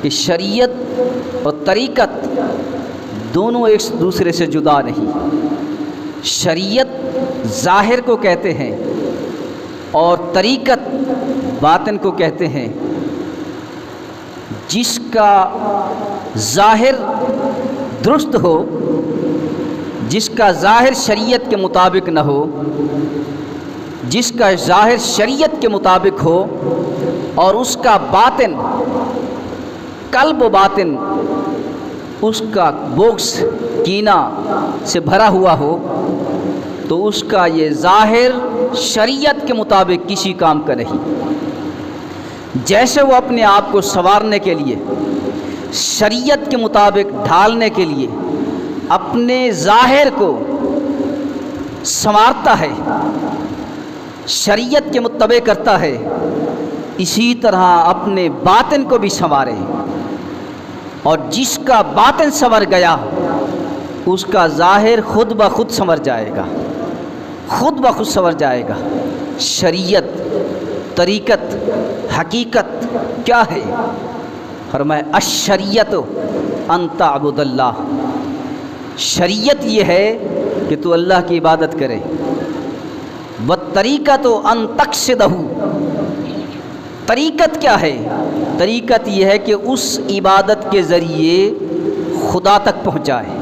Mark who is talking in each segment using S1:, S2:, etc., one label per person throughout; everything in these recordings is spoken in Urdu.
S1: کہ شریعت اور طریقت دونوں ایک دوسرے سے جدا نہیں۔ شریعت ظاہر کو کہتے ہیں اور طریقت باطن کو کہتے ہیں۔ جس کا ظاہر درست ہو، جس کا ظاہر شریعت کے مطابق نہ ہو، جس کا ظاہر شریعت کے مطابق ہو اور اس کا باطن، قلب و باطن اس کا بغض کینہ سے بھرا ہوا ہو، تو اس کا یہ ظاہر شریعت کے مطابق کسی کام کا نہیں۔ جیسے وہ اپنے آپ کو سنوارنے کے لیے، شریعت کے مطابق ڈھالنے کے لیے اپنے ظاہر کو سنوارتا ہے، شریعت کے متبع کرتا ہے، اسی طرح اپنے باطن کو بھی سنوارے، اور جس کا باطن سنور گیا اس کا ظاہر خود بخود سنور جائے گا، خود بخود سنور جائے گا۔ شریعت، طریقت، حقیقت کیا ہے؟ فرمایا الشریعت ان تعبد اللہ، شریعت یہ ہے کہ تو اللہ کی عبادت کرے، والطریقت ان تقصدہ، طریقت کیا ہے؟ طریقت یہ ہے کہ اس عبادت کے ذریعے خدا تک پہنچائے۔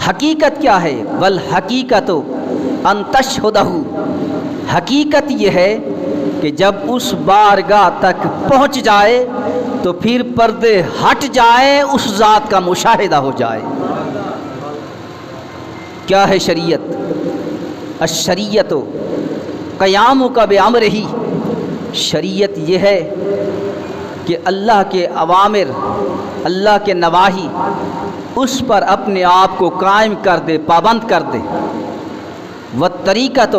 S1: حقیقت کیا ہے؟ والحقیقت ان تشہدہ، حقیقت یہ ہے کہ جب اس بارگاہ تک پہنچ جائے تو پھر پردے ہٹ جائیں، اس ذات کا مشاہدہ ہو جائے۔ کیا ہے شریعت؟ الشریعت قیامک بامرہ، شریعت یہ ہے کہ اللہ کے اوامر، اللہ کے نواہی، اس پر اپنے آپ کو قائم کر دے، پابند کر دے۔ والطریقت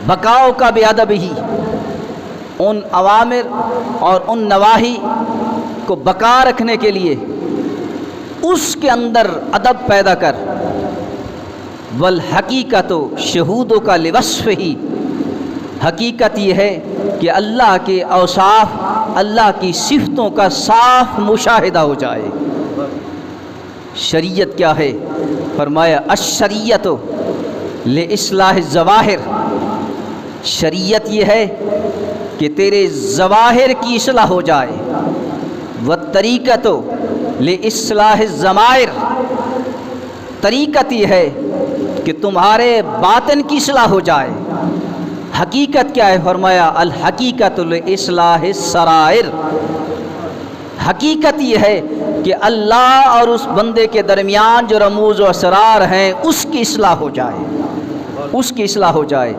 S1: بقاؤ کا بادبہ، ان اوامر اور ان نواہی کو بقا رکھنے کے لیے اس کے اندر ادب پیدا کر۔ والحقیقت شہودوں کا لوصفہ، حقیقت یہ ہے کہ اللہ کے اوصاف، اللہ کی صفتوں کا صاف مشاہدہ ہو جائے۔ شریعت کیا ہے؟ فرمایا الشریعت لاصلاح الظواہر، شریعت یہ ہے کہ تیرے ظواہر کی اصلاح ہو جائے۔ والطریقت لاصلاح الضمائر، طریقت یہ ہے کہ تمہارے باطن کی اصلاح ہو جائے۔ حقیقت کیا ہے؟ فرمایا الحقیقت لاصلاح السرائر، حقیقت یہ ہے کہ اللہ اور اس بندے کے درمیان جو رموز و اسرار ہیں اس کی اصلاح ہو جائے، اس کی اصلاح ہو جائے۔